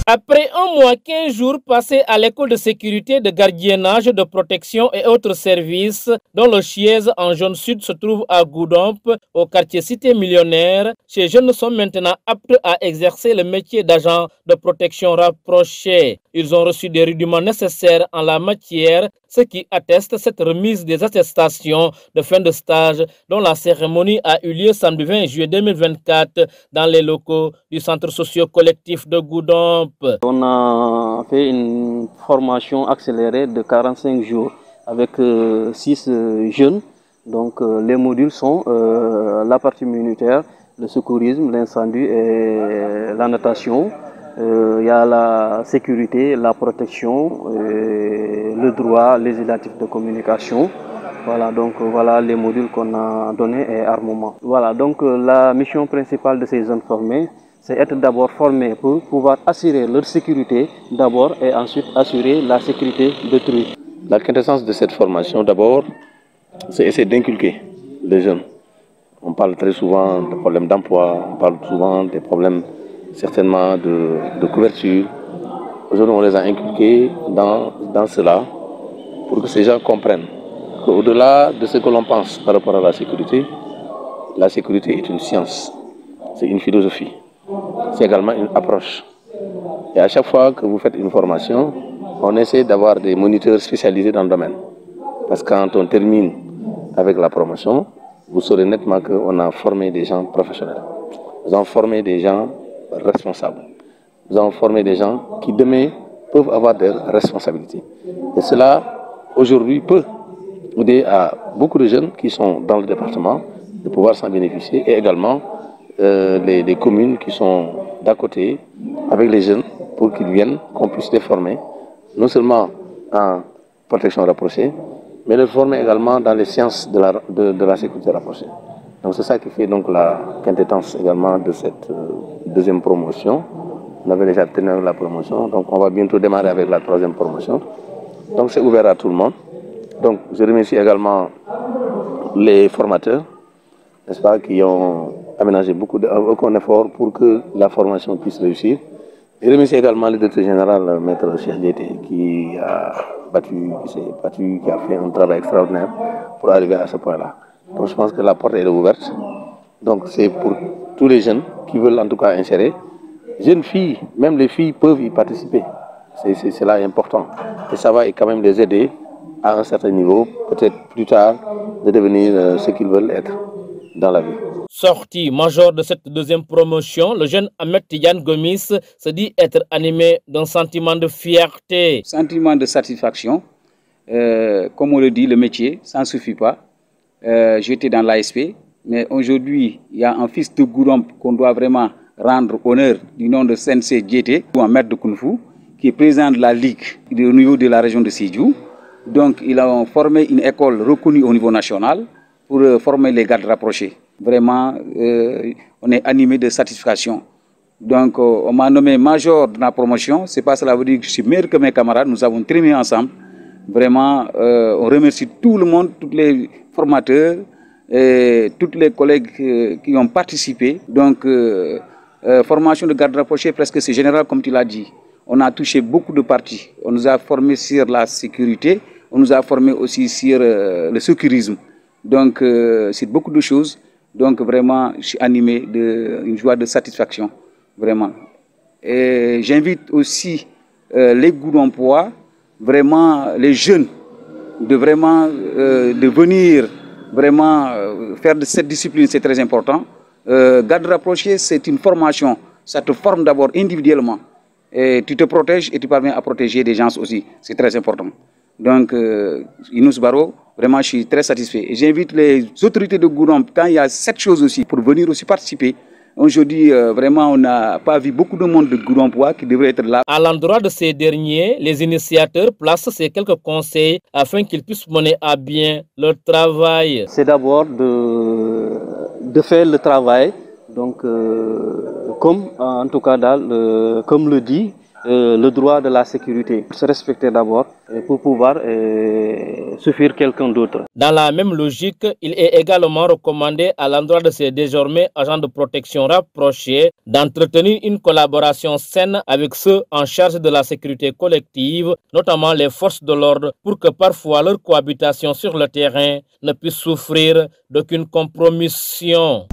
Après un mois, 15 jours passés à l'école de sécurité, de gardiennage, de protection et autres services, dont le siège en zone sud se trouve à Goudomp, au quartier Cité Millionnaire, ces jeunes sont maintenant aptes à exercer le métier d'agent de protection rapproché. Ils ont reçu des rudiments nécessaires en la matière, ce qui atteste cette remise des attestations de fin de stage dont la cérémonie a eu lieu samedi 20 juillet 2024 dans les locaux du centre socio-collectif de Goudomp. On a fait une formation accélérée de 45 jours avec 6 jeunes. Donc les modules sont la partie militaire, le secourisme, l'incendie et la natation. Il y a la sécurité, la protection, le droit législatif de communication. Voilà, donc voilà les modules qu'on a donnés et armement. Voilà, donc la mission principale de ces jeunes formés, c'est être d'abord formés pour pouvoir assurer leur sécurité d'abord et ensuite assurer la sécurité d'autrui. La quintessence de cette formation d'abord, c'est essayer d'inculquer les jeunes. On parle très souvent de problèmes d'emploi, on parle souvent des problèmes certainement de couverture. Aujourd'hui, on les a inculqués dans cela pour que ces gens comprennent qu'au-delà de ce que l'on pense par rapport à la sécurité est une science, c'est une philosophie, c'est également une approche. Et à chaque fois que vous faites une formation, on essaie d'avoir des moniteurs spécialisés dans le domaine. Parce que quand on termine avec la promotion, vous saurez nettement qu'on a formé des gens professionnels. Nous avons formé des gens responsables. Nous avons formé des gens qui demain peuvent avoir des responsabilités. Et cela, aujourd'hui, peut aider à beaucoup de jeunes qui sont dans le département de pouvoir s'en bénéficier et également les communes qui sont d'à côté avec les jeunes pour qu'ils viennent, qu'on puisse les former, non seulement en protection rapprochée, mais les former également dans les sciences de la sécurité rapprochée. Donc c'est ça qui fait donc la quintessence également de cette deuxième promotion. On avait déjà terminé la promotion, donc on va bientôt démarrer avec la troisième promotion. Donc c'est ouvert à tout le monde. Donc je remercie également les formateurs, n'est-ce pas, qui ont aménagé aucun effort pour que la formation puisse réussir. Je remercie également le directeur général, maître Cheikh Diété, qui s'est battu, qui a fait un travail extraordinaire pour arriver à ce point-là. Donc je pense que la porte est ouverte. Donc c'est pour tous les jeunes qui veulent en tout cas insérer. Jeunes filles, même les filles peuvent y participer. C'est là important. Et ça va quand même les aider à un certain niveau, peut-être plus tard, de devenir ce qu'ils veulent être dans la vie. Sorti major de cette deuxième promotion, le jeune Ahmed Tidiane Gomis se dit être animé d'un sentiment de fierté. Sentiment de satisfaction. Comme on le dit, le métier, ça ne suffit pas. J'étais dans l'ASP, mais aujourd'hui, il y a un fils de Goudomp qu'on doit vraiment rendre honneur du nom de Sensei Diété, ou un maître de Kung Fu, qui est président de la Ligue au niveau de la région de Sédhiou. Donc, il a formé une école reconnue au niveau national pour former les gardes rapprochés. Vraiment, on est animé de satisfaction. Donc, on m'a nommé major de la promotion. C'est pas cela veut dire que je suis meilleur que mes camarades. Nous avons trimé ensemble. Vraiment, on remercie tout le monde, tous les formateurs, et tous les collègues qui ont participé. Donc, formation de garde rapproché, presque c'est général comme tu l'as dit. On a touché beaucoup de parties. On nous a formés sur la sécurité, on nous a formés aussi sur le secourisme. Donc, c'est beaucoup de choses. Donc, vraiment, je suis animé d'une joie de satisfaction. Vraiment. Et j'invite aussi les Goudompois, vraiment les jeunes, de venir vraiment faire de cette discipline, c'est très important. Garde rapproché, c'est une formation. Ça te forme d'abord individuellement. Et tu te protèges et tu parviens à protéger des gens aussi. C'est très important. Donc, Inous Baro, vraiment, je suis très satisfait. Et j'invite les autorités de Goudomp, quand il y a cette chose aussi, pour venir aussi participer. Aujourd'hui, vraiment, on n'a pas vu beaucoup de monde de Goudompois qui devrait être là. À l'endroit de ces derniers, les initiateurs placent ces quelques conseils afin qu'ils puissent mener à bien leur travail. C'est d'abord de faire le travail, donc comme en tout cas comme le dit le droit de la sécurité. Se respecter d'abord pour pouvoir suffire quelqu'un d'autre. Dans la même logique, il est également recommandé à l'endroit de ces désormais agents de protection rapprochés d'entretenir une collaboration saine avec ceux en charge de la sécurité collective, notamment les forces de l'ordre, pour que parfois leur cohabitation sur le terrain ne puisse souffrir d'aucune compromission.